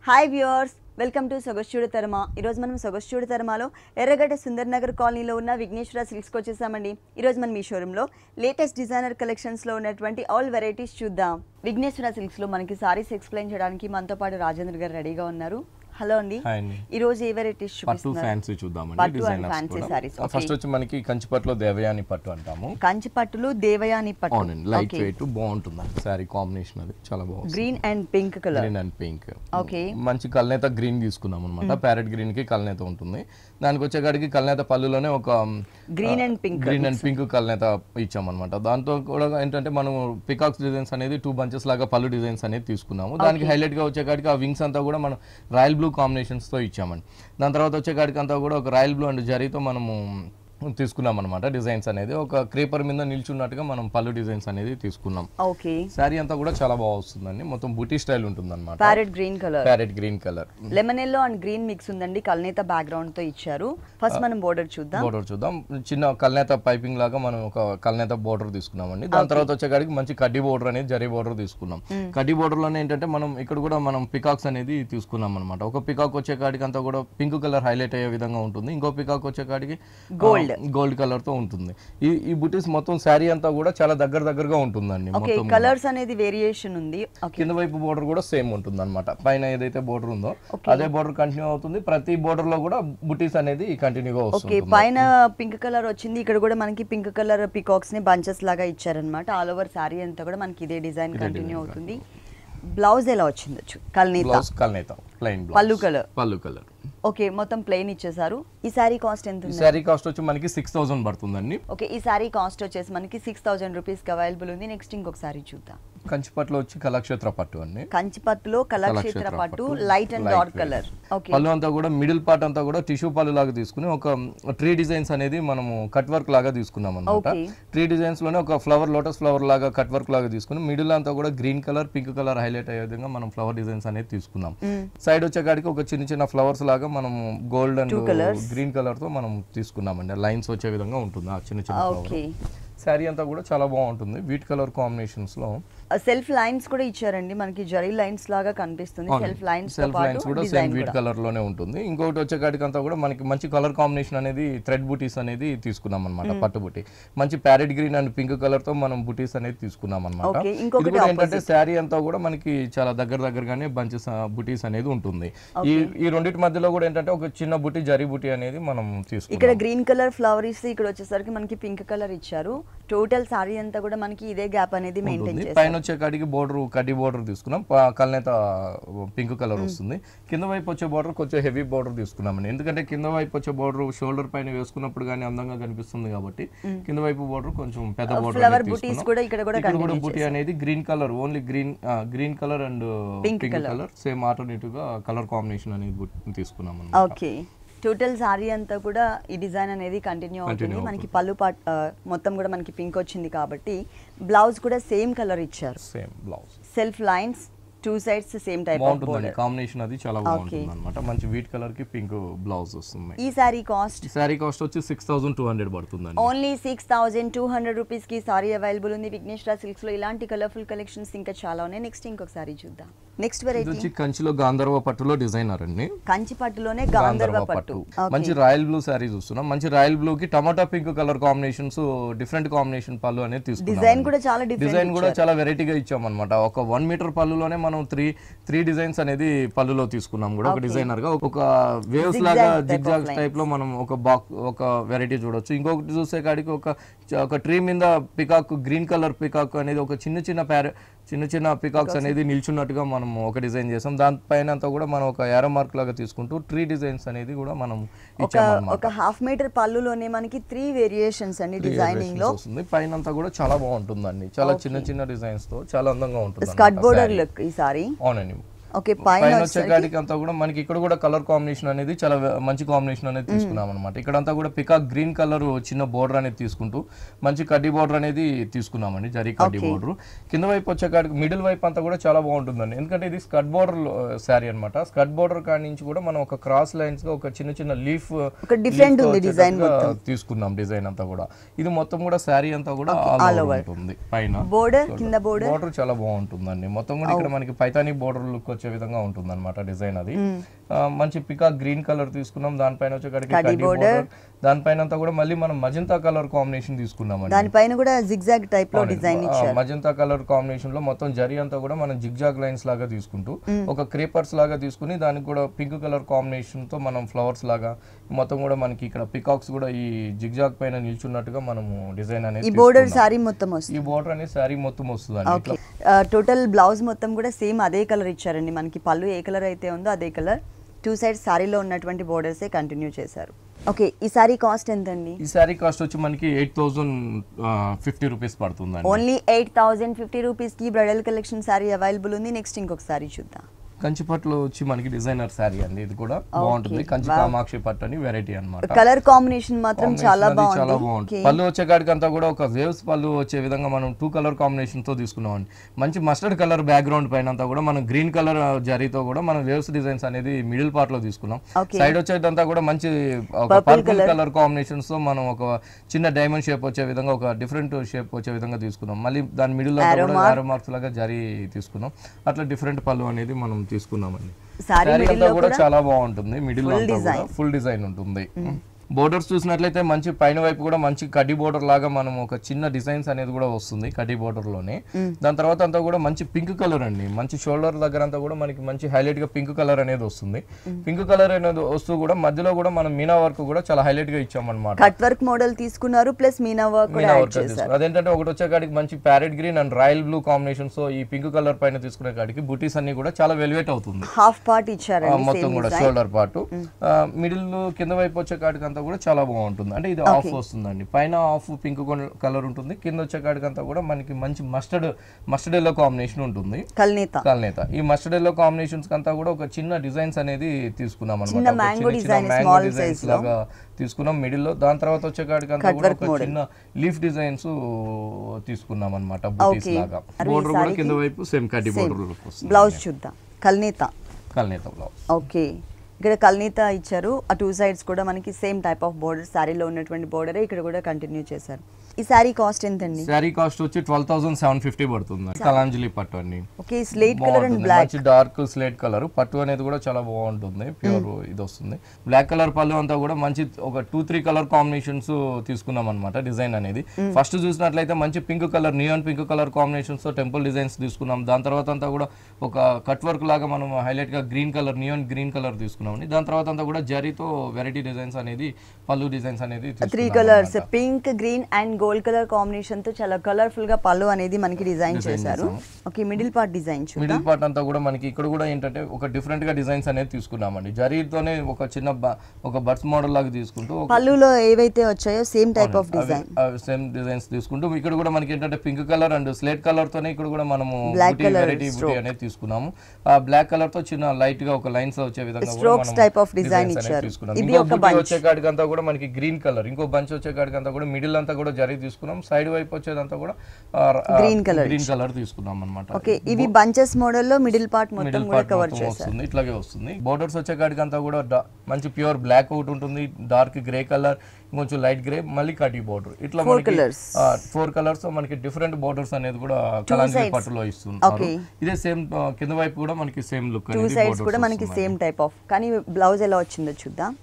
Hi viewers, welcome to సొగస్చూడి తరమ. ఈరోజు మనం సొగస్చూడి తరమలో ఎర్రగడ్డ సుందర్ నగర్ కాలనీలో ఉన్న విఘ్నేశ్వర సిల్క్స్కి వచ్చేసామండి. ఈరోజు మనం ఈ షోరూంలో లేటెస్ట్ డిజైనర్ కలెక్షన్స్లో ఉన్నటువంటి ఆల్ వెరైటీస్ చూద్దాం. విఘ్నేశ్వర సిల్క్స్లో మనకి సారీస్ ఎక్స్ప్లెయిన్ చేయడానికి మనతో పాటు రాజేంద్ర గారు రెడీగా ఉన్నారు. హలో అండి, ఈ రోజు ఏ వెరైటీస్ పట్టు ఫ్యాన్సీ చూద్దామండి. Designers fancy saris. ఫస్ట్ వచ్చి మనకి కంచిపట్టులో దేవయాని పట్టు అంటాము. కంచిపట్టులో దేవయాని పట్టు. అవునండి, లైట్ వెయిట్ బాగుంటుంది సారీ కాంబినేషన్. అది చాలా బాగుంది. Green and pink colour. Green and pink. Okay, మంచి కల్నేత గ్రీన్ తీసుకున్నాం అనమాట. ప్యారెట్ గ్రీన్ కి కల్నేత ఉంటుంది. దానికి వచ్చేకాడికి కల్నేత పళ్ళులోనే ఒక గ్రీన్ అండ్ పింక్ కల్నేత ఇచ్చామన్నమాట. దాంతో కూడా ఏంటంటే మనం పికాక్స్ డిజైన్స్ అనేది 2 bunches లాగా పళ్ళు డిజైన్స్ అనేది తీసుకున్నాము. దానికి హైలైట్ గా వచ్చేకాడికి ఆ వింగ్స్ అంతా కూడా మనం రాయల్ బ్లూ కాంబినేషన్స్ తో ఇచ్చామండి. దాని తర్వాత వచ్చేకాడికి అంతా కూడా ఒక రాయల్ బ్లూ అండ్ జరీతో మనము తీసుకున్నాం అనమాట. డిజైన్స్ అనేది ఒక క్రీపర్ మీద నిల్చున్నట్టుగా మనం పళ్ళు డిజైన్స్ అనేది తీసుకున్నాం. ఓకే, సారీ అంతా కూడా చాలా బాగా వస్తుందండి. మొత్తం బూటీ స్టైల్ ఉంటుంది అనమాట. Parrot green colour, lemon yellow and green mix ఉందండి. కల్నేత బ్యాక్గ్రౌండ్ తో ఇచ్చారు. ఫస్ట్ మనం బోర్డర్ చూద్దాం. చిన్న కల్నేత పైపింగ్ లాగా మనం ఒక కల్నేత బోర్డర్ తీసుకున్నామండి. దాని తర్వాత వచ్చేకాడికి మంచి కడ్డీ బోర్డర్ అనేది జరీ బోర్డర్ తీసుకున్నాం. కడ్డీ బోర్డర్ లోనే ఏంటంటే మనం ఇక్కడ కూడా మనం పికాక్స్ అనేది తీసుకున్నాం అనమాట. ఒక పికాక్ వచ్చేకాడికి అంతా కూడా పింక్ కలర్ హైలైట్ అయ్యే విధంగా ఉంటుంది. ఇంకో పికాక్ వచ్చేకాడికి గోల్డ్ కలర్ తో ఉంటుంది. ఈ బుటీస్ మొత్తం శారీ అంతా కూడా చాలా దగ్గరగా ఉంటుందండి. మొత్తం కలర్స్ అనేది వేరియేషన్ ఉంది. కింద వైపు బోర్డర్ కూడా సేమ్ ఉంటుంది అనమాట. పైన ఏదైతే బోర్డర్ ఉందో అదే బోర్డర్ కంటిన్యూ అవుతుంది. ప్రతి బోర్డర్ లో కూడా బుటీస్ అనేది కంటిన్యూగా వస్తుంది. పైన పింక్ కలర్ వచ్చింది. ఇక్కడ కూడా మనకి పింక్ కలర్ పికాక్స్ ని బంచెస్ లాగా ఇచ్చారనమాట. ఆల్ ఓవర్ శారీ అంతా కూడా మనకి ఇదే డిజైన్ కంటిన్యూ అవుతుంది. బ్లౌజ్ ఎలా వచ్చిందొచ్చు? కల్నేత ప్లెయిన్ పల్లు కలర్. ఓకే, మొత్తం ప్లెయిన్ ఇచ్చేసారు. ఈ సారీ కాస్ట్ ఎంత ఉంది? సారీ కాస్ట్ వచ్చి మనకి 6000 పడుతుందండి. ఓకే, ఈ సారీ కాస్ట్ వచ్చేసి మనకి 6000 రూపీస్ కి అవైలబుల్ ఉంది. నెక్స్ట్ ఇంకొక సారీ చూద్దాం. కంచిపట్టులో వచ్చి కళాక్షేత్ర పట్టు అండి. కంచిపట్టులో కళాక్షేత్ర పట్టు, light and dark colour. Okay, పళ్ళు అంతా కూడా మిడిల్ పార్ట్ అంతా కూడా టిష్యూ పళ్ళు లాగా తీసుకుని ఒక ట్రీ డిజైన్స్ అనేది మనము కట్ వర్క్ లాగా తీసుకున్నాం అన్నమాట. ట్రీ డిజైన్స్ లోనే ఒక ఫ్లవర్, లోటస్ ఫ్లవర్ లాగా కట్ వర్క్ లాగా తీసుకుని మిడిల్ అంతా కూడా green colour, pink colour highlight అయ్యే విధంగా మనం ఫ్లవర్ డిజైన్స్ అనేది తీసుకున్నాం. సైడ్ వచ్చేకాడికి ఒక చిన్న ఫ్లవర్స్ లాగా మనం గోల్డ్ అండ్ గ్రీన్ కలర్ తో మనం తీసుకున్నామండి. లైన్స్ వచ్చే విధంగా ఉంటుంది ఆ చిన్న ఫ్లవర్. శారీ అంతా కూడా చాలా బాగుంటుంది. వీట్ కలర్ కాంబినేషన్స్ లో సెల్ఫ్ లైన్స్ కూడా ఇచ్చారండి. మనకి జరీ లైన్స్ లాగా కనిపిస్తుంది. సెల్ఫ్ లైన్స్ కూడా సేమ్ వీట్ కలర్ లోనే ఉంటుంది. ఇంకొకటి వచ్చేకాడికి అంతా కూడా మనకి మంచి కలర్ కాంబినేషన్ అనేది థ్రెడ్ బుటీస్ అనేది తీసుకున్నాం అనమాట. పట్టు బుటీ మంచి parrot green and pink colour తో మనం బుటీస్ అనేది తీసుకున్నాం అనమాట. ఇంకొకటి ఏంటంటే శారీ అంతా కూడా మనకి చాలా దగ్గరగానే బంచెస్ బుటీస్ అనేది ఉంటుంది. ఈ రెండింటి మధ్యలో కూడా ఏంటంటే ఒక చిన్న బుటీ, జరీ బుటీ అనేది మనం తీసుకున్నాం. ఇక్కడ గ్రీన్ కలర్ ఫ్లవర్ ఇస్తే ఇక్కడ వచ్చేసరికి మనకి పింక్ కలర్ ఇచ్చారు. టోటల్ సారీ అంతా కూడా మనకి ఇదే గ్యాప్ అనేది మెయింటైన్ చేస్తారు. పైన వచ్చేకాడికి బోర్డర్ కడ్డీ బోర్డర్ తీసుకున్నాం. కల్నేత పింక్ కలర్ వస్తుంది. కింద వైపు వచ్చే బోర్డర్ కొంచెం హెవీ బోర్డర్ తీసుకున్నామని. ఎందుకంటే కింద వైపు వచ్చే బోర్డర్ షోల్డర్ పైన వేసుకున్నప్పుడు గానీ అందంగా కనిపిస్తుంది కాబట్టి కింద వైపు బోర్డర్ కొంచెం పెద్ద బోర్డర్ బుటీ అనేది green colour, only green colour and pink colour same alternative గా కలర్ కాంబినేషన్ అనేది తీసుకున్నాం. ఓకే, టోటల్ సారీ అంతా కూడా ఈ డిజైన్ అనేది కంటిన్యూ అవుతుంది. మనకి పళ్ళు పార్ట్ మొత్తం కూడా మనకి పింక్ వచ్చింది కాబట్టి బ్లౌజ్ కూడా సేమ్ కలర్ ఇచ్చారు. Same blouse, self lines, 2 sides same type of border. Combination అది చాలా బాగుంటుంది అన్నమాట. మంచి వీట్ కలర్ కి పింక్ బ్లౌజ్ వస్తుంది. ఈ సారీ కాస్ట్ వచ్చి 6200 పడుతుందండి. ఓన్లీ 6200 రూపీస్ కి సారీ అవైలబుల్ ఉంది విఘ్నేశ్వర సిల్క్స్ లో. ఇలాంటి కలర్ఫుల్ కలెక్షన్స్ ఇంకా చాలా ఉన్నాయి. నెక్స్ట్ ఇంకొక సారీ చూద్దాం. నెక్స్ట్ వెరైటీ వచ్చి కంచిలో గాంధర్వ పట్టులో డిజైనర్ అండి. కంచి పట్టులోనే గాంధర్వ పట్టు. మంచి రాయల్ బ్లూ సారీ చూస్తున్నాం. మంచి రాయల్ బ్లూ కి టమాటా pink colour combinations, different combination పళ్ళు అనేది తీసుకున్నాం. డిజైన్ కూడా చాలా వెరైటీగా ఇచ్చాం అనమాట. ఒక 1 మీటర్ పళ్ళులోనే మనం 3 డిజైన్స్ అనేది పళ్ళులో తీసుకున్నాం కూడా. ఒక డిజైనర్ గా ఒక వేవ్స్ లాగా జిగ్జాగ్ టైప్ లో మనం ఒక వెరైటీ చూడొచ్చు. ఇంకొకటి చూసే కాడికి ఒక ట్రీ మీద పికాక్, గ్రీన్ కలర్ పికాక్ అనేది ఒక చిన్న పికాక్స్ అనేది నిల్చున్నట్టుగా మనం ఒక డిజైన్ చేసాం. దానిపైన అంతా కూడా మనం ఒక యారో మార్క్ లాగా తీసుకుంటూ 3 డిజైన్స్ అనేది కూడా మనం ఇచ్చామన్నమాట. ఒక హాఫ్ మీటర్ పళ్ళులోనే మనకి 3 వేరియేషన్స్ అండి డిజైనింగ్ లో వస్తుంది. పైన అంతా కూడా చాలా బాగుంటుందండి. చాలా చిన్న డిజైన్స్ తో చాలా అందంగా ఉంటుంది. స్కర్ట్ బోర్డర్ లుక్ ఈ సారీ. అవునండి. ఓకే, పైన వచ్చేకాడికి అంతా కూడా మనకి ఇక్కడ కూడా కలర్ కాంబినేషన్ అనేది చాలా మంచి కాంబినేషన్ అనేది తీసుకున్నాం అనమాట. ఇక్కడ అంతా కూడా పికాక్ గ్రీన్ కలర్ చిన్న బోర్డర్ అనేది తీసుకుంటూ మంచి కడ్డీ బోర్డర్ అనేది తీసుకున్నామండి. జరీ కడ్డీ బోర్డర్. కింద వైపు వచ్చేకాడికి మిడిల్ వైపు అంతా కూడా చాలా బాగుంటుందండి. ఎందుకంటే ఇది స్కర్ట్ బోర్డర్ శారీ అనమాట. స్కర్ట్ బోర్డర్ కాడి నుంచి కూడా మనం ఒక క్రాస్ లైన్స్ గా ఒక చిన్న లీఫ్ తీసుకున్నాం. డిజైన్ అంతా కూడా ఇది మొత్తం కూడా శారీ అంతా కూడా ఉంటుంది. పైన బోర్డర్, కింద బోర్డర్ చాలా బాగుంటుందండి. మొత్తం కూడా ఇక్కడ మనకి పైతానీ బోర్డర్ లుక్ వచ్చే విధంగా ఉంటుంది అనమాట డిజైన్ అది. మంచి పికాక్ గ్రీన్ కలర్ తీసుకున్నాం, దానిపైన వచ్చేకాడికి కడ్డీ బోర్డర్, దానిపైన అంతా కూడా మళ్ళీ మనం మజంతా కలర్ కాంబినేషన్ తీసుకున్నాం. దానిపైన కూడా జిగ్జాగ్ టైప్ లో డిజైన్ ఇచ్చారు. మజంతా కలర్ కాంబినేషన్ లో మొత్తం జరీ అంతా కూడా మనం జిగ్జాగ్ లైన్స్ లాగా తీసుకుంటూ ఒక క్రేపర్స్ లాగా తీసుకుని దానికి కూడా పింక్ కలర్ కాంబినేషన్ తో మనం ఫ్లవర్స్ లాగా మొత్తం కూడా మనకి ఇక్కడ పికాక్స్ కూడా ఈ జిగ్జాగ్ పైన నిల్చున్నట్టుగా మనము డిజైన్ అనేది ఈ బోర్డర్ సారీ మొత్తం వస్తుంది. ఈ బోర్డర్ అనేది సారీ మొత్తం వస్తుంది. టోటల్ బ్లౌజ్ మొత్తం కూడా సేమ్ అదే కలర్ ఇచ్చారండి. మనకి పళ్ళు ఏ కలర్ అయితే ఉందో అదే కలర్. 2 సైడ్స్ సారీలో ఉన్నటువంటి బోర్డర్సే కంటిన్యూ చేశారు. ఓకే, ఈ సారీ కాస్ట్ ఎంత అండి? ఈ సారీ కాస్ట్ వచ్చి మనకి 8050 రూపీస్ పడుతుంది. ఓన్లీ 8050 రూపీస్ కి బ్రైడల్ కలెక్షన్ సారీ అవైలబుల్ ఉంది. నెక్స్ట్ ఇంకొక సారీ చూద్దాం. కంచిపట్టులో వచ్చి మనకి డిజైనర్ సారీ అండి, ఇది కూడా బాగుంటుంది. కంచి కామాక్షి పట్టు అని వెరైటీ అన్నమాట. కలర్ కాంబినేషన్ మాత్రం చాలా బాగుంది. పళ్ళు వచ్చే కాడికి అంతా కూడా ఒక వేవ్స్ పళ్ళు వచ్చే విధంగా మనం 2 కలర్ కాంబినేషన్ తో తీసుకున్నాం అండి. మంచి మస్టర్డ్ కలర్ బ్యాక్గ్రౌండ్ పైన అంతా కూడా మనం గ్రీన్ కలర్ జరీతో కూడా మనం వేవ్స్ డిజైన్స్ అనేది మిడిల్ పార్ట్ లో తీసుకున్నాం. సైడ్ వచ్చేదంతా కూడా మంచి పర్పుల్ కలర్ కాంబినేషన్స్ తో మనం ఒక చిన్న డైమండ్ షేప్ వచ్చే విధంగా ఒక డిఫరెంట్ షేప్ వచ్చే విధంగా తీసుకున్నాం. మళ్ళీ దాని మిడిల్ లో కూడా ఆరో మార్క్స్ లాగా జరీ తీసుకున్నాం. అట్లా డిఫరెంట్ పళ్ళు అనేది మనం తీసుకున్నామండి. సారీ అంతా కూడా చాలా బాగుంటుంది. మిడిల్ అంతా ఫుల్ డిజైన్ ఉంటుంది. బోర్డర్స్ చూసినట్లయితే మంచి పైన వైపు కూడా మంచి కడ్డీ బోర్డర్ లాగా మనం ఒక చిన్న డిజైన్స్ అనేది కూడా వస్తుంది కడ్డీ బోర్డర్ లోనే. దాని తర్వాత అంతా కూడా మంచి పింక్ కలర్ అండి. మంచి షోల్డర్ దగ్గర అంతా కూడా మనకి మంచి హైలైట్ గా పింక్ కలర్ అనేది వస్తుంది. పింక్ కలర్ అనేది వస్తూ కూడా మధ్యలో కూడా మనం మీనా వర్క్ కూడా చాలా హైలైట్ గా ఇచ్చామన్నమాట. కట్ వర్క్ మోడల్ తీసుకున్నారు, ప్లస్ మీనా వర్క్ కూడా యాడ్ చేశారు. అదేంటంటే ఒకటి వచ్చే కాడికి మంచి parrot green and royal blue combination తో ఈ పింక్ కలర్ పైన తీసుకునే కాడికి బూటీస్ అన్ని కూడా చాలా వెల్వేట్ అవుతుంది. హాఫ్ పార్ట్ ఇచ్చారు మొత్తం కూడా షోల్డర్ పార్ట్. మిడిల్ కింద వైపు వచ్చే కాడికి అంతా కూడా చాలా బాగుంటుంది. అంటే ఇది ఆఫ్ వస్తుందండి. పైన ఆఫ్ పింక్ కలర్ ఉంటుంది, కింద వచ్చే కాడికంతా కూడా మనకి మంచి మస్టర్డ్ ఎల్లో కాంబినేషన్ ఉంటుంది. కల్నేత ఈ మస్టర్డ్ ఎల్లో కాంబినేషన్స్ అంతా కూడా ఒక చిన్న డిజైన్స్ అనేది తీసుకున్నాం అన్నమాట. మ్యాంగో డిజైన్స్ లాగా తీసుకున్నాం మిడిల్ లో. దాని తర్వాత వచ్చే కాడికంతా కూడా ఒక చిన్న లీఫ్ డిజైన్స్ తీసుకున్నాం అన్నమాట. బూటీస్ లాగా. బోర్డర్ కూడా కింద వైపు సేమ్ కడ్డీ బోర్డర్ వస్తుంది. బ్లౌజ్ చూద్దాం. కల్నేత బ్లౌజ్. ఓకే, ఇక్కడ కల్నీత ఇచ్చారు. ఆ 2 సైడ్స్ కూడా మనకి సేమ్ టైప్ ఆఫ్ బోర్డర్, సారీలో ఉన్నటువంటి బోర్డరే ఇక్కడ కూడా కంటిన్యూ చేశారు. ఈ సారీ కాస్ట్ ఎంత అండి? సారీ కాస్ట్ వచ్చి 12750 పడుతుంది. కలాంజలి పట్టు అండి. Okay, slate colour and black. మంచి డార్క్ స్లేట్ కలర్ పట్టు అనేది కూడా చాలా బాగుంటుంది. ప్యూర్ ఇది వస్తుంది. బ్లాక్ కలర్ పళ్ళు అంతా కూడా మంచి ఒక 2-3 కలర్ కాంబినేషన్స్ తీసుకున్నాం అన్నమాట. డిజైన్ అనేది ఫస్ట్ చూసినట్లయితే మంచి pink colour, neon pink colour combinations తో టెంపుల్ డిజైన్స్ తీసుకున్నాం. దాని తర్వాత అంతా కూడా ఒక కట్ వర్క్ లాగా మనం హైలైట్ గా green colour, neon green colour తీసుకున్నాం. దాని తర్వాత అంతా కూడా జరీతో వెరైటీ డిజైన్స్ అనేది పళ్ళు డిజైన్స్ అనేది 3 colours pink, green and gold colour combination తో చాలా కలర్ఫుల్ గా పళ్ళు అనేది మనకి డిజైన్ చేశారు. ఓకే, మిడిల్ పార్ట్ డిజైన్ చూద్దాం. మిడిల్ పార్ట్ అంతా కూడా మనకి ఇక్కడ కూడా ఏంటంటే ఒక డిఫరెంట్ గా డిజైన్స్ అనేది తీసుకున్నామండి. జరీతోనే ఒక చిన్న ఒక బర్డ్స్ మోడల్ లాగా తీసుకుంటూ పళ్ళులో ఏవైతే వచ్చాయో same type of design, same designs తీసుకుంటూ ఇక్కడ కూడా మనకి ఏంటంటే pink colour and slate colour తోనే ఇక్కడ కూడా మనము వెరైటీ బూటీ అనేది తీసుకున్నాము. ఆ బ్లాక్ కలర్ తో చిన్న లైట్ గా ఒక లైన్స్ వచ్చే విధంగా స్ట్రోక్స్ టైప్ ఆఫ్ డిజైన్ ఇచ్చారు. ఇది ఒక బంచ్ వచ్చే కాడికంతా కూడా మనకి గ్రీన్ కలర్, ఇంకో బంచ్ వచ్చే కాడికంతా కూడా మిడిల్ అంతా కూడా జరీ తీసుకున్నాం. సైడ్ వైపు వచ్చేదంతా కూడా గ్రీన్ కలర్ తీసుకున్నాం అన్నమాట. ఓకే, ఇవి బంచెస్ మోడల్ లో మిడిల్ పార్ట్ మొత్తం కూడా కవర్ చేస్తారు. ఇట్లాగే వస్తుంది. బోర్డర్స్ వచ్చే కాడికంతా కూడా మంచి ప్యూర్ బ్లాక్ అవుట్ ఉంటుంది, డార్క్ గ్రే కలర్, కొంచెం లైట్ గ్రే, మళ్ళీ కటీ బోర్డర్. ఇట్లా 4 కలర్స్ మనకి డిఫరెంట్ బోర్డర్స్ అనేది కూడా కలాంజలి పట్టులో ఇస్తుంది. ఇదే సేమ్ కింద వైపు కూడా మనకి సేమ్ లుక్. 2 సైడ్స్ కూడా మనకి సేమ్ టైప్ ఆఫ్. కానీ బ్లౌజ్ ఎలా వచ్చిందో చూద్దాం.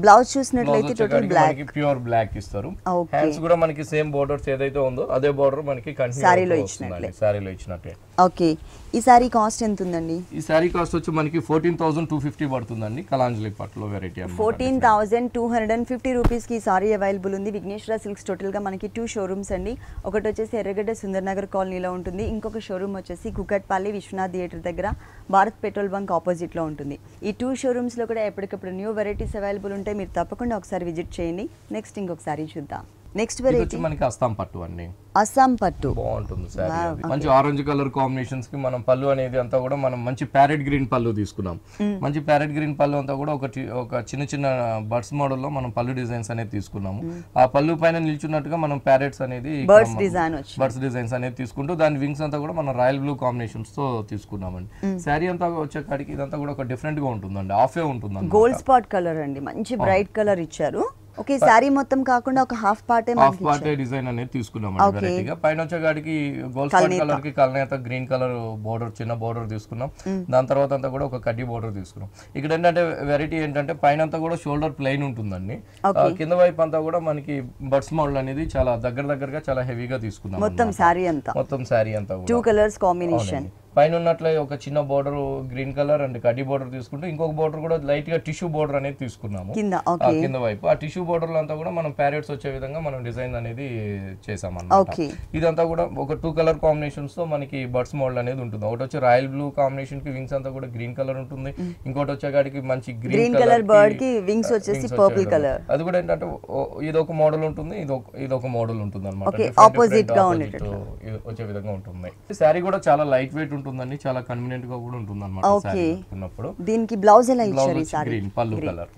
బ్లౌజ్ చూసినట్లయితే టోటల్ బ్లాక్, ప్యూర్ బ్లాక్ ఇస్తారు. హ్యాండ్స్ కూడా మనకి సేమ్ బోర్డర్స్ ఏదైతే ఉందో అదే బోర్డర్ మనకి సారీలో ఇచ్చినట్టే. ఓకే, ఈ సారీ కాస్ట్ ఎంత ఉందండి? ఈ సారీ కాస్ట్ వచ్చి మనకి 14250 పడుతుందండి. కలాంజలి పట్టులో వెరైటీ 14250 రూపీస్ కి సారీ అవైలబుల్ ఉంది. విఘ్నేశ్వర సిల్క్స్ టోటల్ గా మనకి 2 షోరూమ్స్ అండి. ఒకటి వచ్చేసి ఎర్రగడ్డ సుందర్ నగర్ కాలనీలో ఉంటుంది, ఇంకొక షోరూమ్ వచ్చేసి కుకట్పల్లి విశ్వనాథ్ థియేటర్ దగ్గర భారత్ పెట్రోల్ బంక్ ఆపోజిట్ లో ఉంటుంది. ఈ 2 షోరూమ్స్ లో కూడా ఎప్పటికప్పుడు న్యూ వెరైటీస్ అవైలబుల్ ఉంటాయి. మీరు తప్పకుండా ఒకసారి విజిట్ చేయండి. నెక్స్ట్ ఇంకొకసారి చూద్దాం. నెక్స్ట్ వెరైటీ మనకి అస్సాం పట్టు అండి. అస్సాం పట్టు బాగుంటుంది సారీ. మంచి ఆరెంజ్ కలర్ కాంబినేషన్స్ కి మనం పళ్ళు అనేది అంతా కూడా మనం మంచి ప్యారెట్ గ్రీన్ పళ్ళు తీసుకున్నాం. మంచి ప్యారెట్ గ్రీన్ పళ్ళు అంతా కూడా ఒక చిన్న చిన్న బర్డ్స్ మోడల్ లో మనం పళ్ళు డిజైన్స్ అనేది తీసుకున్నాము. ఆ పళ్ళు పైన నిల్చున్నట్టుగా మనం ప్యారెట్స్ అనేది బర్డ్స్ డిజైన్స్ అనేది తీసుకుంటూ దాని వింగ్స్ అంతా కూడా మనం రాయల్ బ్లూ కాంబినేషన్స్ తో తీసుకున్నామండి. శారీ అంతా వచ్చే కాడికి ఇదంతా కూడా ఒక డిఫరెంట్ గా ఉంటుందండి. ఆఫే ఉంటుంది. గోల్డ్ స్పాట్ కలర్ అండి, మంచి బ్రైట్ కలర్ ఇచ్చారు. ఓకే సారీ మొత్తం కాకుండా ఒక హాఫ్ పార్టే హాఫ్ పార్ట్ డిజైన్ అనేది తీసుకున్నాం వెరైటీగా. పైన వచ్చేగాడికి గోల్డ్ స్పాట్ కలర్ కి కల్నేత గ్రీన్ కలర్ బోర్డర్ చిన్న బోర్డర్ తీసుకున్నాం. దాని తర్వాత అంతా కూడా ఒక కడ్డీ బోర్డర్ తీసుకున్నాం. ఇక్కడ ఏంటంటే వెరైటీ ఏంటంటే పైన అంతా కూడా షోల్డర్ ప్లెయిన్ ఉంటుందండి, కింద వైపు అంతా కూడా మనకి బడ్స్ మోడల్ అనేది చాలా దగ్గరగా చాలా హెవీగా తీసుకున్నాం. మొత్తం సారీ అంతా 2 కలర్స్ కాంబినేషన్. పైన ఉన్నట్లే ఒక చిన్న బోర్డర్ గ్రీన్ కలర్ అండ్ కడ్డీ బోర్డర్ తీసుకుంటే ఇంకొక బోర్డర్ కూడా లైట్ గా టిష్యూ బోర్డర్ అనేది తీసుకున్నాము కింద వైపు. ఆ టిష్యూ బోర్డర్ లో అంతా కూడా మనం ప్యారెట్స్ వచ్చే విధంగా మనం డిజైన్ అనేది చేసామన్నమాట. ఇదంతా కూడా ఒక 2 కలర్ కాంబినేషన్స్ తో మనకి బర్డ్స్ మోడల్ అనేది ఉంటుంది. ఒకటి వచ్చి రాయల్ బ్లూ కాంబినేషన్ కి వింగ్స్ అంతా కూడా గ్రీన్ కలర్ ఉంటుంది, ఇంకోటి వచ్చేగాడికి మంచి గ్రీన్ కలర్ బర్డ్ కి వింగ్స్ వచ్చేసి పర్పుల్ కలర్. అది కూడా ఏంటంటే ఇదొక మోడల్ ఉంటుంది, ఇదొక మోడల్ ఉంటుంది అన్నమాట, ఆపోజిట్ గా వచ్చే విధంగా ఉంటుంది. శారీ కూడా చాలా లైట్ వెయిట్ ఉంటుందండి, చాలా కన్వీనియంట్ గా కూడా ఉంటుంది అన్నమాట. దీనికి బ్లౌజ్ ఎలా ఇచ్చారు? ఈ సారీ గ్రీన్ పల్లు కలర్,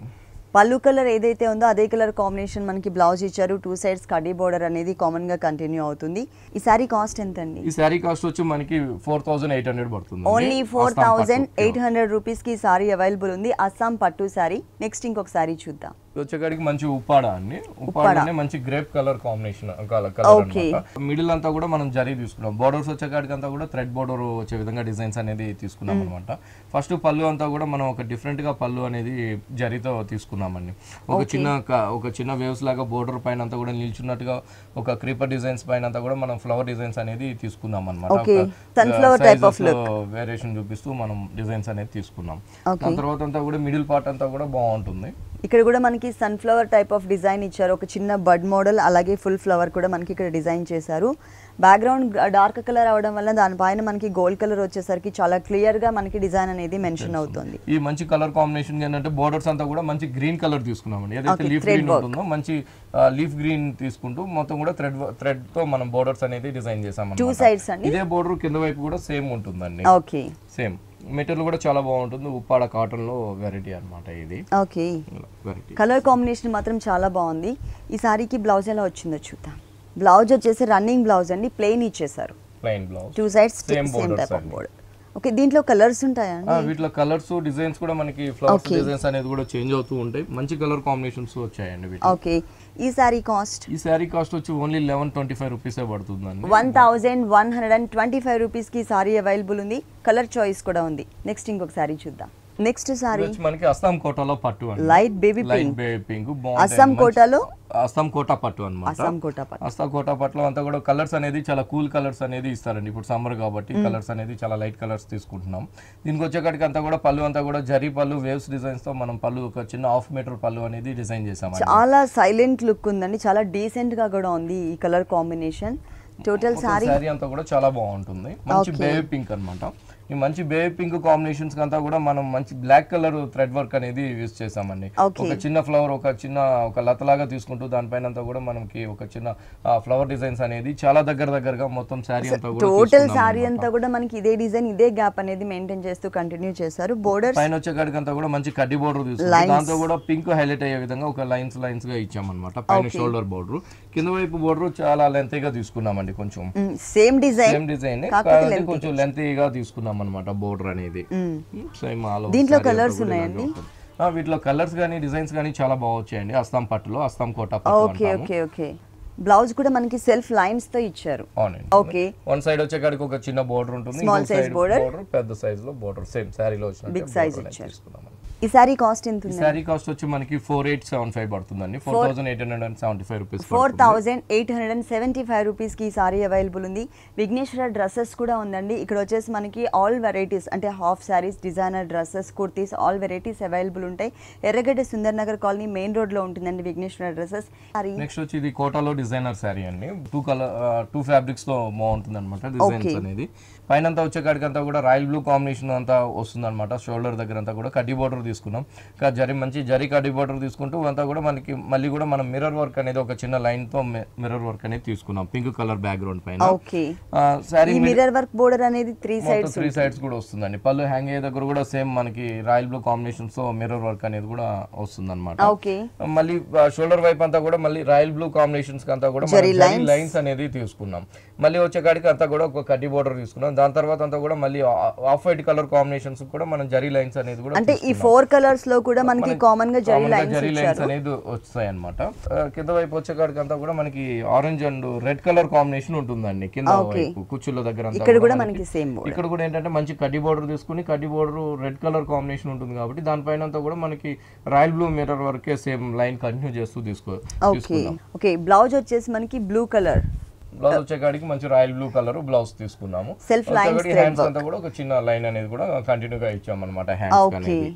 పల్లు కలర్ ఏదైతే ఉందో అదే కలర్ కాంబినేషన్ మనకి బ్లౌజ్ ఇచ్చారు. 2 సైడ్స్ కడ్డీ బోర్డర్ అనేది కామన్ గా కంటిన్యూ అవుతుంది. ఈ సారీ కాస్ట్ ఎంత అండి? ఈ సారీ కాస్ట్ వచ్చి మనకి 4800 పడుతుంది. ఓన్లీ 4800 రూపీస్ కి సారీ అవైలబుల్ ఉంది, అస్సాం పట్టు సారీ. నెక్స్ట్ ఇంకొక సారీ చూద్దాం. వచ్చేకాడికి మంచి ఉప్పాడ అండి, ఉప్పాడనే మంచి grape colour combination colour. Middle అంతా కూడా మనం జరీ తీసుకున్నాం. బోర్డర్స్ వచ్చేకాడికి అంతా కూడా థ్రెడ్ బోర్డర్ వచ్చే విధంగా డిజైన్స్ అనేది తీసుకున్నాం అనమాట. ఫస్ట్ పళ్ళు అంతా కూడా మనం ఒక డిఫరెంట్ గా పళ్ళు అనేది జరీతో తీసుకున్నామండి. ఒక చిన్న వేవ్స్ లాగా బోర్డర్ పైన అంతా కూడా నిల్చున్నట్టుగా ఒక క్రీపర్ డిజైన్స్ పైన అంతా కూడా మనం ఫ్లవర్ డిజైన్స్ అనేది తీసుకున్నాం అనమాట. వేరియేషన్ చూపిస్తూ మనం డిజైన్స్ అనేది తీసుకున్నాం. దాని తర్వాత అంతా కూడా మిడిల్ పార్ట్ అంతా కూడా బాగుంటుంది. ఇక్కడ కూడా మనకి సన్ఫ్లవర్ టైప్ ఆఫ్ డిజైన్ ఇచ్చారు, ఒక చిన్న బడ్ మోడల్, అలాగే ఫుల్ ఫ్లవర్ కూడా మనకి ఇక్కడ డిజైన్ చేశారు. బ్యాక్గ్రౌండ్ డార్క్ కలర్ అవడం వల్ల దానిపైన మనకి గోల్డ్ కలర్ వచ్చేసరికి చాలా క్లియర్ గా మనకి డిజైన్ అనేది మెన్షన్ అవుతుంది. ఈ మంచి కలర్ కాంబినేషన్ ఏంటంటే బోర్డర్స్ అంతా కూడా మంచి గ్రీన్ కలర్ తీసుకున్నామండి. ఏదైతే లీఫ్ గ్రీన్ ఉంటుందో మంచి లీఫ్ గ్రీన్ తీసుకుంటూ మొత్తం కూడా థ్రెడ్ తో మనం బోర్డర్స్ అనేది డిజైన్ చేసాం. 2 సైడ్స్ అండి. ఇదే బోర్డర్ కింద వైపు కూడా సేమ్ ఉంటుందండి. ఓకే, సేమ్ మెటీరియల్ కూడా చాలా బాగుంటుంది. ఉప్పాడ కాటన్ లో వెరైటీ అన్నమాట ఇది. ఓకే, కలర్ కాంబినేషన్ మాత్రం చాలా బాగుంది. ఈ సారీకి బ్లౌజ్ ఎలా వచ్చిందో చూద్దాం. బ్లౌజ్ వచ్చేసి రన్నింగ్ బ్లౌజ్ అండి, ప్లెయిన్ ఇచ్చేసారు. Plain blouse, 2 sides same type of border. Okay, దీంట్లో కలర్స్ ఉంటాయా? వీటిలో కలర్స్ డిజైన్స్ కూడా మనకి ఫ్లవర్స్ డిజైన్స్ అనేది కూడా చేంజ్ అవుతూ ఉంటాయి. మంచి కలర్ కాంబినేషన్స్ వచ్చాయండి. ఓకే, ఈ సారీ కాస్ట్? ఈ సారీ కాస్ట్ వచ్చి ఓన్లీ 1125 రూపీస్ పడుతుందండి. 1125 రూపీస్ కి సారీ అవైలబుల్ ఉంది. కలర్ చాయిస్ కూడా ఉంది. నెక్స్ట్ ఇంకొక సారీ చూద్దాం. నెక్స్ట్ సారీ మనకి అస్సాం కోటాలో పట్టు అండి, లైట్ బేబీ పింక్. అస్సాం కోటాలో అస్సాం కోటా పట్టు అన్నమాట. అస్సాం కోటా పట్టులో అంతా కూడా కలర్స్ అనేది చాలా కూల్ కలర్స్ అనేది ఇస్తారండి. ఇప్పుడు సమ్మర్ కాబట్టి కలర్స్ అనేది చాలా లైట్ కలర్స్ తీసుకుంటున్నాం. దీనికి వచ్చేకాడికి అంతా కూడా పళ్ళు అంతా కూడా జరీ పళ్ళు వేవ్స్ డిజైన్స్ తో మనం పళ్ళు ఒక చిన్న హాఫ్ మీటర్ పళ్ళు అనేది డిజైన్ చేసాం. చాలా సైలెంట్ లుక్ ఉందండి, చాలా డీసెంట్ గా కూడా ఉంది ఈ కలర్ కాంబినేషన్. టోటల్ సారీ అంతా కూడా చాలా బాగుంటుంది. మంచి బేబీ పింక్ అన్నమాట. ఈ మంచి బేబీ పింక్ కాంబినేషన్స్ అంతా కూడా మనం మంచి బ్లాక్ కలర్ థ్రెడ్ వర్క్ అనేది యూజ్ చేసామండి. ఒక చిన్న ఫ్లవర్ ఒక లతలాగా తీసుకుంటూ దానిపైన అంతా కూడా మనకి ఒక చిన్న ఫ్లవర్ డిజైన్స్ అనేది చాలా దగ్గరగా మొత్తం శారీ అంతా కూడా టోటల్ శారీ అంతా కూడా మనకి ఇదే డిజైన్ ఇదే గ్యాప్ అనేది మెయింటైన్ చేస్తూ కంటిన్యూ చేశారు. బోర్డర్ పైన వచ్చేకాడికి అంతా కూడా మంచి కడ్డీ బోర్డర్ తీసుకుంటాం. దాంతో కూడా పింక్ హైలైట్ అయ్యే విధంగా ఒక లైన్స్ గా ఇచ్చామన్నమాట. పైన షోల్డర్ బోర్డర్, కింద వైపు బోర్డర్ చాలా లెంతీగా తీసుకున్నామండి. కొంచెం సేమ్ డిజైన్ కొంచెం లెంతీగా తీసుకున్నాం అన్నమాట బోర్డర్ అనేది. దీంట్లో కలర్స్ ఉన్నాయండి. వీటిలో కలర్స్ గానీ డిజైన్స్ గానీ చాలా బాగా వచ్చాయండి. అస్సాం పట్టులో అస్సాం కోటా పట్టు. ఓకే, బ్లౌజ్ కూడా మనకి సెల్ఫ్ లైన్స్ తో ఇచ్చారు. ఓకే, వన్ సైడ్ వచ్చేకాడికి ఒక చిన్న బోర్డర్ ఉంటుంది, స్మాల్ సైజ్ బోర్డర్, పెద్ద సైజ్ లో బోర్డర్ సేమ్ సారీలో వచ్చినట్టు బిగ్ సైజ్ ఇచ్చారు. ఈ సారీ కాస్ట్ ఎంత ఉంది? సారీ కాస్ట్ వచ్చి మనకి 4875 పడుతుందండి. 4875 రూపీస్. 4875 రూపీస్ కి ఈ సారీ అవైలబుల్ ఉంది. విఘ్నేశ్వర డ్రెస్సెస్ కూడా ఉందండి. ఇక్కడ వచ్చేసి మనకి ఆల్ వెరైటీస్ అంటే half saris, designer dresses, kurtis all varieties available ఉంటాయి. ఎర్రగడ్డ Sundar Nagar colony main road లో ఉంటుందండి విఘ్నేశ్వర డ్రెస్సెస్. నెక్స్ట్ వచ్చి ఇది కోటాలో డిజైనర్ సారీ అండి. 2 ఫ్యాబ్రిక్స్ లో బాగుంటుంది అనమాట డిజైన్స్ అనేది. పైన అంతా వచ్చేకాడికి అంతా కూడా రాయల్ బ్లూ కాంబినేషన్ అంతా వస్తుంది అనమాట. షోల్డర్ దగ్గర అంతా కూడా కడ్డీ బోర్డర్ తీసుకున్నాం. మంచి జరీ కడ్డీ బోర్డర్ తీసుకుంటూ అంతా కూడా మనకి మళ్ళీ కూడా మనం మిర్రర్ వర్క్ అనేది ఒక చిన్న లైన్ తో మిర్రర్ వర్క్ అనేది తీసుకున్నాం పింక్ కలర్ బ్యాక్గ్రౌండ్ పైన. సారీ మిర్రర్ వర్క్ బోర్డర్ అనేది 3 సైడ్స్ కూడా వస్తుందండి. పళ్ళు హ్యాంగ్ అయ్యే దగ్గర కూడా సేమ్ మనకి రాయల్ బ్లూ కాంబినేషన్స్ తో మిర్రర్ వర్క్ అనేది కూడా వస్తుంది అనమాట. మళ్ళీ షోల్డర్ వైపు అంతా కూడా మళ్ళీ రాయల్ బ్లూ కాంబినేషన్స్ అంతా కూడా లైన్స్ అనేది తీసుకున్నాం. మళ్ళీ వచ్చేకాడికి అంతా కూడా ఒక కడ్డీ బోర్డర్ తీసుకున్నాం. దాని తర్వాత అంతా కూడా మళ్ళీ ఆఫ్ వైట్ కలర్ కాంబినేషన్స్ కూడా మనం జరీ లైన్స్ అనేది కూడా అంటే ఈ 4 4 కలర్స్ లో కూడా మనకి కామన్ గా జరీ లైన్స్ అనేది వస్తాయి అన్నమాట. కింద వైపు వచ్చేకాడికి అంతా కూడా మనకి orange and red colour combination ఉంటుందండి. కింద వైపు కుచ్చుల దగ్గర ఇక్కడ కూడా మనకి సేమ్ ఇక్కడ కూడా ఏంటంటే మంచి కడ్డీ బోర్డర్ తీసుకుని కడ్డీ బోర్డర్ రెడ్ కలర్ కాంబినేషన్ ఉంటుంది కాబట్టి దానిపైన అంతా కూడా మనకి రాయల్ బ్లూ మిర్రర్ వరకే సేమ్ లైన్ కంటిన్యూ చేస్తూ తీసుకున్నాం. ఓకే బ్లౌజ్ వచ్చేసి మనకి బ్లూ కలర్, బ్లౌజ్ వచ్చేకాడికి మంచి రాయల్ బ్లూ కలర్ బ్లౌజ్ తీసుకున్నాము. సెల్ఫ్ లైన్స్ హ్యాండ్స్ అంతా కూడా ఒక చిన్న లైన్ అనేది కూడా కంటిన్యూగా ఇచ్చాం అన్నమాట హ్యాండ్స్ అనేది.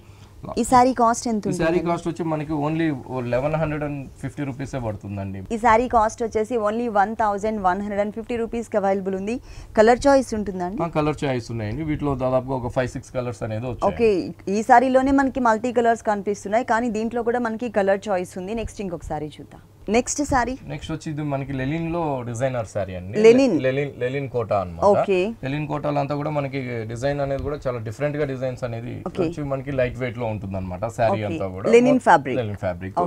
ఈ సారీ కాస్ట్ ఎంత? ఈ సారీ కాస్ట్ వచ్చి మనకి ఓన్లీ 1150 రూపీసే పడుతుందండి. ఈ సారీ కాస్ట్ వచ్చేసి ఓన్లీ 1150 రూపీస్ కి అవైలబుల్ ఉంది. కలర్ చాయిస్ ఉంటుందండి? కలర్ చాయిస్ ఉన్నాయండి. వీటిలో దాదాపుగా ఒక 5-6 కలర్స్ అనేది వచ్చాయి. ఓకే ఈ సారీలోనే మనకి మల్టీ కలర్స్ కనిపిస్తున్నాయి కానీ దీంట్లో కూడా మనకి కలర్ చాయిస్ ఉంది. నెక్స్ట్ ఇంకొక సారీ చూద్దాం. నెక్స్ట్ సారీ నెక్స్ట్ వచ్చి ఇది మనకి లెలిన్ లో డిజైనర్ సారీ అండి. లెలిన్ కోటా అన్నమాట. లెలిన్ కోటాలో అంతా కూడా మనకి డిజైన్ అనేది కూడా చాలా డిఫరెంట్ గా డిజైన్స్ అనేది వచ్చి మనకి లైట్ వెయిట్ లో ఉంటుంది అనమాట. సారీ అంతా కూడా లెనిన్ ఫ్యాబ్రిక్.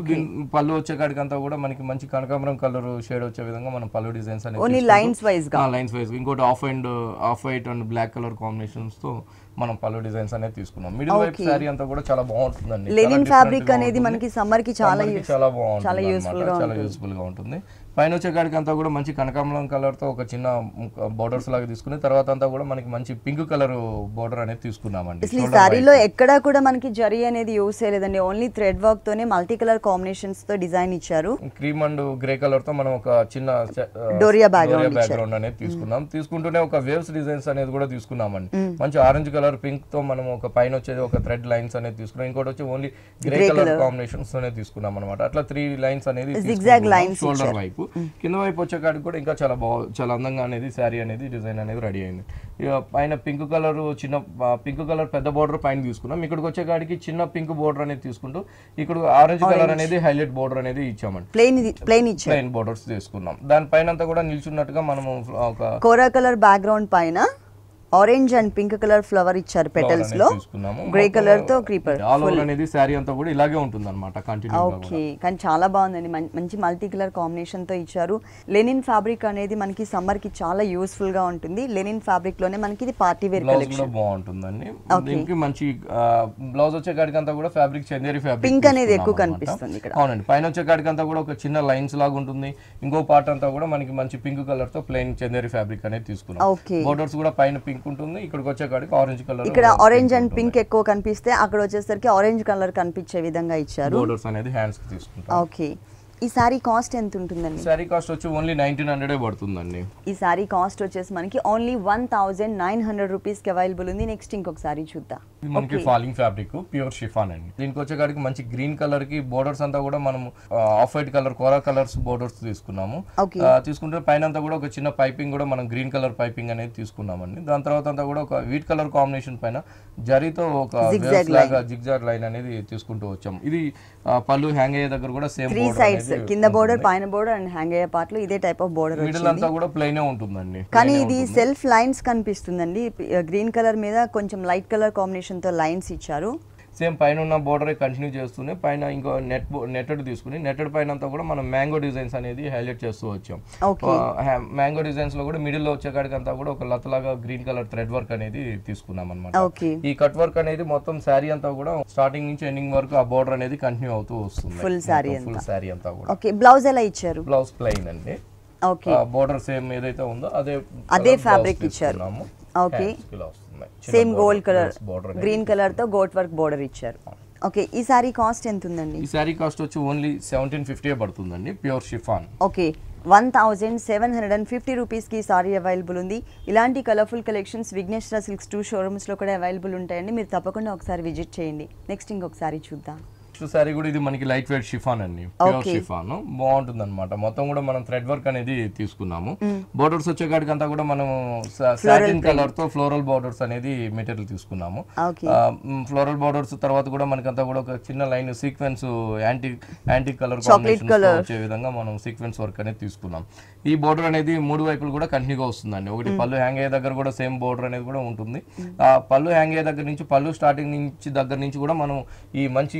పళ్ళు వచ్చే కాడికి అంతా కూడా మనకి మంచి కనకాంబరం కలర్ షేడ్ వచ్చే విధంగా మనం పళ్ళు డిజైన్స్ అనేది లైన్స్ వైజ్ ఇంకోటి off white and black colour combinations తో మనం పళ్ళు డిజైన్స్ అనేది తీసుకున్నాం. మిడిల్ వైపు సారీ అంతా కూడా చాలా బాగుంటుందండి. లెనిన్ ఫ్యాబ్రిక్ అనేది మనకి సమ్మర్ కి చాలా బాగుంటుంది, చాలా యూస్ఫుల్ గా ఉంటుంది. పైన వచ్చే కాడికి అంతా కూడా మంచి కనకాంబరం కలర్ తో ఒక చిన్న బోర్డర్స్ లాగా తీసుకుని తర్వాత అంతా కూడా మనకి మంచి పింక్ కలర్ బోర్డర్ అనేది తీసుకున్నామండి. ఈ సారీలో ఎక్కడా కూడా మనకి జరీ అనేది యూస్ చేయలేదండి. ఓన్లీ థ్రెడ్ వర్క్ తోనే మల్టీ కలర్ కాంబినేషన్స్ తో డిజైన్ ఇచ్చారు. క్రీమ్ అండ్ గ్రే కలర్ తో మనం ఒక చిన్న డోరియా బ్యాక్గ్రౌండ్ అనేది తీసుకున్నాం. తీసుకుంటూనే ఒక వేవ్స్ డిజైన్స్ అనేది కూడా తీసుకున్నామండి. మంచి ఆరెంజ్ కలర్ పింక్ తో మనం ఒక పైన వచ్చేది ఒక థ్రెడ్ లైన్స్ అనేది తీసుకున్నాం. ఇంకోటి వచ్చి ఓన్లీ గ్రే కలర్ కాంబినేషన్స్ తోనే తీసుకున్నాం అనమాట. అట్లా 3 లైన్స్ అనేది షోల్డర్ వైపు. కింద వైపు వచ్చే కాడికి కూడా ఇంకా చాలా అందంగా అనేది శారీ అనేది డిజైన్ అనేది రెడీ అయింది. పైన పింక్ కలర్ చిన్న పింక్ కలర్ పెద్ద బోర్డర్ పైన తీసుకున్నాం. ఇక్కడికి వచ్చే కాడికి చిన్న పింక్ బోర్డర్ అనేది తీసుకుంటూ ఇక్కడ ఆరెంజ్ కలర్ అనేది హైలైట్ బోర్డర్ అనేది ఇచ్చామండి. ప్లెయిన్ బోర్డర్స్ తీసుకున్నాం. దాని పైన అంతా కూడా నిల్చున్నట్టుగా మనము ఒక కోరా కలర్ బ్యాక్గ్రౌండ్ పైన orange and pink colour flower ఇచ్చారు పెటల్స్ లో, గ్రే కలర్ తో క్రీపర్ ఆల్ ఓవర్ అనేది సారీ అంతా కూడా ఇలాగే ఉంటుందన్నమాట కంటిన్యూగా. ఓకే కానీ చాలా బాగుందండి. మంచి మల్టీ కలర్ కాంబినేషన్ తో ఇచ్చారు. లెనిన్ ఫ్యాబ్రిక్ అనేది మనకి సమ్మర్ కి చాలా యూస్ఫుల్ గా ఉంటుంది. లెనిన్ ఫ్యాబ్రిక్ లోనే మనకి ఇది పార్టీ వేర్ కలెక్షన్ బాగుంటుందండి. దీనికి మంచి బ్లౌజ్ వచ్చే కాడికి అంతా కూడా ఫ్యాబ్రిక్ చందేరి ఫ్యాబ్రిక్ పింక్ అనేది ఎక్కువ కనిపిస్తుంది ఇక్కడ. అవునండి. పైన వచ్చే కాడికి అంతా కూడా ఒక చిన్న లైన్స్ లాగా ఉంటుంది. ఇంకో పార్ట్ అంతా కూడా మనకి మంచి పింక్ కలర్ తో ప్లెయిన్ చందేరి ఫ్యాబ్రిక్ అనేది తీసుకున్నాం. బోర్డర్స్ కూడా పైన పింక్ ఉంటుంది. ఇక్కడికి వచ్చే కాడికి ఆరెంజ్ కలర్, ఇక్కడ ఆరెంజ్ అండ్ పింక్ ఎక్కువ కనిపిస్తే అక్కడ వచ్చేసరికి ఆరెంజ్ కలర్ కనిపించే విధంగా ఇచ్చారు. బోర్డర్స్ అనేది హ్యాండ్స్ కి తీసుకుంటాం. ఓకే ఈ సారీ కాస్ట్ ఎంత ఉంటుందండి? సారీ కాస్ట్ వచ్చి ఓన్లీ 1900 పడుతుందండి. ఈ సారీ కాస్ట్ వచ్చేసి మనకి ఓన్లీ 1900 రూపీస్ కి అవైలబుల్ ఉంది. నెక్స్ట్ ఇంకొక సారీ చూద్దాం. ఇది మనకి ఫాలింగ్ ఫ్యాబ్రిక్ ప్యూర్ షిఫాన్ అండి. దీనికి వచ్చే కాడికి మంచి గ్రీన్ కలర్ కి బోర్డర్స్ అంతా కూడా మనం ఆఫ్ వైట్ కలర్ కోరా కలర్స్ బోర్డర్స్ తీసుకున్నాము. తీసుకుంటే పైన అంతా కూడా ఒక చిన్న పైపింగ్ కూడా మనం గ్రీన్ కలర్ పైపింగ్ అనేది తీసుకున్నామండి. దాని తర్వాత అంతా కూడా ఒక వీట్ కలర్ కాంబినేషన్ పైన జరీతో ఒక జిగ్జాగ్ లైన్ అనేది తీసుకుంటూ వచ్చాము. ఇది పళ్ళు హ్యాంగ్ అయ్యే దగ్గర కూడా సేమ్ బోర్డర్, కింద బోర్డర్ పైన బోర్డర్ అండ్ హ్యాంగ్ అయ్యే పార్ట్ లో ఇదే టైప్ ఆఫ్ బోర్డర్ వచ్చింది. మిడిల్ అంతా కూడా ప్లెయిన్ ఉంటుందండి. కానీ ఇది సెల్ఫ్ లైన్స్ కనిపిస్తుందండి. గ్రీన్ కలర్ మీద కొంచెం లైట్ కలర్ కాంబినేషన్ తో లైన్స్ ఇచ్చారు. సేమ్ పైన ఉన్న బోర్డర్ కంటిన్యూ చేస్తూనే పైన ఇంకో నెట్టెడ్ తీసుకుని నెట్టెడ్ పైన అంతా కూడా మనం మ్యాంగో డిజైన్స్ అనేది హైలైట్ చేస్తూ వచ్చాం. మ్యాంగో డిజైన్స్ లో కూడా మిడిల్ లో వచ్చే కాడికి అంతా కూడా ఒక లతలాగా గ్రీన్ కలర్ థ్రెడ్ వర్క్ అనేది తీసుకున్నాం అనమాట. ఈ కట్ వర్క్ అనేది మొత్తం శారీ అంతా కూడా స్టార్టింగ్ నుంచి ఎండింగ్ వరకు ఆ బోర్డర్ అనేది కంటిన్యూ అవుతూ వస్తుంది. ఫుల్ శారీ అంతా కూడా. ఓకే బ్లౌజ్ ఎలా ఇచ్చారు? బ్లౌజ్ ప్లెయిన్ అండి. ఓకే బోర్డర్ సేమ్ ఏదైతే ఉందో అదే ఫ్యాబ్రిక్ ఇచ్చారు. Okay same gold colour green colour తో గోట్ వర్క్ బోర్డర్ ఇచ్చారు. ఓకే ఈ సారీ కాస్ట్ ఎంత ఉందండి? ఈ సారీ కాస్ట్ వచ్చి ఓన్లీ 1750 పడుతుందండి. Pure chiffon. ఓకే 1750 రూపీస్ కి సారీ అవైలబుల్ ఉంది. ఇలాంటి colourful collections Vighneshwara silks 2 showrooms లో కూడా అవైలబుల్ ఉంటాయండి. మీరు తప్పకుండా ఒకసారి విజిట్ చేయండి. నెక్స్ట్ ఇంకొక సారీ చూద్దాం. సారీ కూడా ఇది మనకి లైట్ వెయిట్ షిఫాన్ అండి. ప్యూర్ షిఫాన్ బాగుంటుంది అనమాట. మొత్తం కూడా మనం థ్రెడ్ వర్క్ అనేది తీసుకున్నాము. బోర్డర్స్ వచ్చే కాడికి అంతా కూడా మనం సాటిన్ కలర్ తో ఫ్లోరల్ బోర్డర్స్ అనేది మెటీరియల్ తీసుకున్నాము. ఫ్లోరల్ బోర్డర్స్ తర్వాత కూడా మనకంతా కూడా ఒక చిన్న line sequence anti colour combination వచ్చే విధంగా మనం సీక్వెన్స్ వర్క్ అనేది తీసుకున్నాం. ఈ బోర్డర్ అనేది 3 వైపులు కూడా కంటిన్యూగా వస్తుందండి. ఒకటి పళ్ళు హ్యాంగ్ అయ్యే దగ్గర కూడా సేమ్ బోర్డర్ అనేది కూడా ఉంటుంది. ఆ పళ్ళు హ్యాంగ్ అయ్యే దగ్గర నుంచి పళ్ళు స్టార్టింగ్ నుంచి దగ్గర నుంచి కూడా మనం ఈ మంచి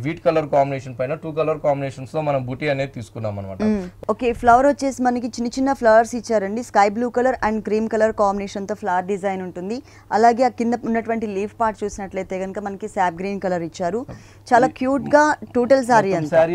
వీట్ కలర్ కాంబినేషన్ పైన 2 కలర్ కాంబినేషన్స్ లో మనం బుటీ అనేది తీసుకున్నాం అనమాట. ఓకే, ఫ్లవర్ వచ్చేసి మనకి చిన్న చిన్న ఫ్లవర్స్ ఇచ్చారండి. Sky blue colour and cream colour combination తో ఫ్లవర్ డిజైన్ ఉంటుంది. అలాగే ఆ కింద ఉన్నటువంటి లీఫ్ పార్ట్ చూసినట్లయితే కనుక మనకి సాప్ గ్రీన్ కలర్ ఇచ్చారు. చాలా క్యూట్ గా టోటల్ సారీ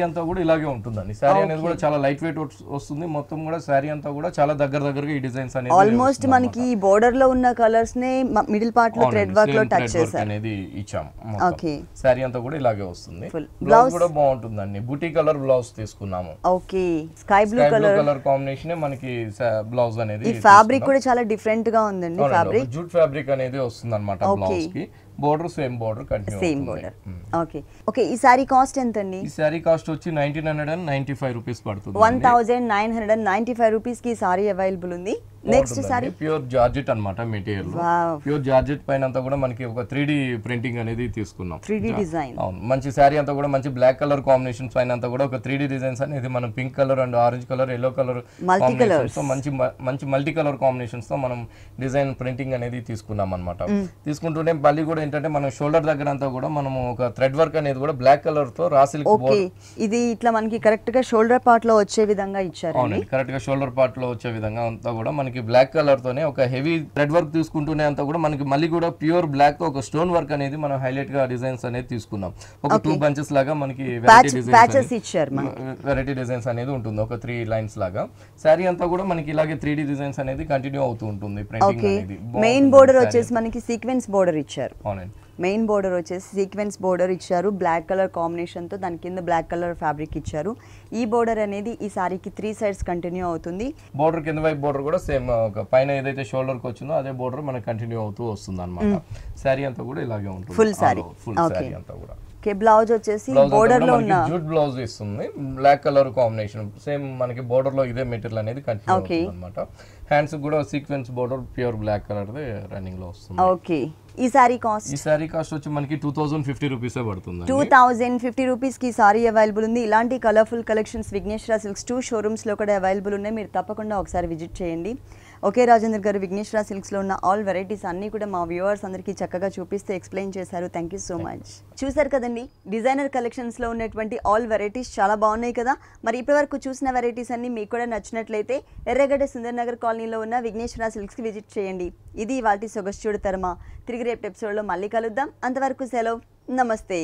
అంతా కూడా ఇలాగే ఉంటుందండి. సారీ అనేది కూడా చాలా లైట్ వెయిట్ వస్తుంది. మొత్తం కూడా సారీ అంతా కూడా చాలా దగ్గరగా ఈ డిజైన్స్ అనేది ఆల్మోస్ట్ మనకి బోర్డర్ లో ఉన్న కలర్స్ నే మిడిల్ పార్ట్ లో థ్రెడ్ వర్క్ లో టచ్ చేశారు అనేది ఇచ్చాం. ఓకే, సారీ అంతా కూడా ఇలాగే వస్తుంది. బ్లౌజ్ కూడా బాగుంటుందండి. బూటీ కలర్ బ్లౌజ్ తీసుకున్నాము. Okay, sky blue colour combination మనకి బ్లౌజ్ అనేది. ఈ ఫ్యాబ్రిక్ కూడా చాలా డిఫరెంట్ గా ఉందండి. ఫ్యాబ్రిక్ జూట్ ఫ్యాబ్రిక్ అనేది వస్తుంది అన్నమాట బ్లౌజ్ కి. Border same border continue same border. Okay okay, ఈ సారీ కాస్ట్ ఎంత అండి? ఈ సారీ కాస్ట్ వచ్చి 1995 రూపీస్ పడుతుంది. 1995 రూపీస్ కి సారీ అవైలబుల్ ఉంది. నెక్స్ట్ సారీ ప్యూర్ జార్జెట్ అన్నమాట మెటీరియల్. ప్యూర్ జార్జెట్ పైన అంతా కూడా మనకి ఒక 3D ప్రింటింగ్ అనేది తీసుకున్నాం. 3D design. అవును, మంచి సారీ అంతా కూడా మంచి బ్లాక్ కలర్ కాంబినేషన్స్ పైన అంతా కూడా ఒక 3D డిజైన్స్ అనేది మనం pink colour and orange colour yellow colour combinations తో మంచి మల్టీ కలర్ కాంబినేషన్స్ తో మనం డిజైన్ ప్రింటింగ్ అనేది తీసుకున్నాం అన్నమాట. తీసుకుంటూనే మళ్ళీ కూడా ఏంటంటే మనం షోల్డర్ దగ్గర అంతా కూడా మనం ఒక థ్రెడ్ వర్క్ అనేది కూడా బ్లాక్ కలర్ తో రా సిల్క్ బోర్డర్. ఇది ఇట్లా మనకి కరెక్ట్ గా షోల్డర్ పార్ట్ లో వచ్చే విధంగా ఇచ్చారు. అవునండి, కరెక్ట్ గా షోల్డర్ పార్ట్ లో వచ్చే విధంగా అంతా కూడా మనకి బ్లాక్ కలర్ తోనే ఒక హెవీ థ్రెడ్ వర్క్ తీసుకుంటూనే అంతా కూడా మనకి మళ్ళీ కూడా ప్యూర్ బ్లాక్ తో ఒక స్టోన్ వర్క్ అనేది మనం హైలైట్ గా డిజైన్స్ అనేది తీసుకున్నాం. ఒక 2 బంచెస్ లాగా మనకి వెరైటీ డిజైన్స్ అనేది ఉంటుంది. ఒక 3 లైన్స్ లాగా సారీ అంతా కూడా మనకి ఇలాగే 3D డిజైన్స్ అనేది కంటిన్యూ అవుతూ ఉంటుంది. ప్రింటింగ్ అనేది మెయిన్ బోర్డర్ వచ్చేసి మనకి సీక్వెన్స్ బోర్డర్ ఇచ్చారు. అవునండి, మెయిన్ బోర్డర్ వచ్చేసి సీక్వెన్స్ బోర్డర్ ఇచ్చారు. బ్లాక్ కలర్ కాంబినేషన్ తో దాని కింద బ్లాక్ కలర్ ఫ్యాబ్రిక్ ఇచ్చారు. ఈ బోర్డర్ అనేది ఈ సారీకి 3 సైడ్స్ కంటిన్యూ అవుతుంది. బోర్డర్ కింద వైపు బోర్డర్ కూడా సేమ్ ఒక పైన ఏదైతే షోల్డర్ కి వచ్చిందో అదే బోర్డర్ మనకి కంటిన్యూ అవుతూ వస్తుంది అన్నమాట. సారీ అంతా కూడా ఇలాగే ఉంటుంది. ఫుల్ సారీ అంతా కూడా. బ్లౌజ్ వచ్చేసి బోర్డర్ లో ఉన్న జూట్ బ్లౌజ్ ఇస్తుంది. బ్లాక్ కలర్ కాంబినేషన్ సేమ్ మనకి బోర్డర్ లో ఇదే మెటీరియల్ అనేది కంటిన్యూ అవుతుంది అన్నమాట. హ్యాండ్స్ కూడా sequence border pure black colour ది రన్నింగ్ లో వస్తుంది. ఓకే, ఈ సారీ కాస్ట్ వచ్చి మనకి 2050 రూపీస్ పడుతుంది. 2050 రూపీస్ కి సారీ అవైలబుల్ ఉంది. ఇలాంటి colourful collections Vighneshwara silks 2 showrooms లో కూడా అవైలబుల్ ఉన్నాయి. మీరు తప్పకుండా ఒకసారి విజిట్ చేయండి. ఓకే రాజేంద్ర గారు, విఘ్నేశ్వర సిల్క్స్ లో ఉన్న ఆల్ వెరైటీస్ అన్ని కూడా మా వ్యూవర్స్ అందరికీ చక్కగా చూపిస్తూ ఎక్స్ప్లెయిన్ చేశారు. Thank you so much. చూసారు కదండి, డిజైనర్ కలెక్షన్స్ లో ఉన్నటువంటి ఆల్ వెరైటీస్ చాలా బాగున్నాయి కదా. మరి ఇప్పటివరకు చూసిన వెరైటీస్ అన్ని మీకు కూడా నచ్చినట్లయితే ఎర్రగడ్డ సుందర్ నగర్ కాలనీలో ఉన్న విఘ్నేశ్వర సిల్క్స్ కి విజిట్ చేయండి. ఇది వాటి సొగస్చూడు తరమా. తిరిగి రేపు ఎపిసోడ్లో మళ్ళీ కలుద్దాం. అంతవరకు సెలవు, నమస్తే.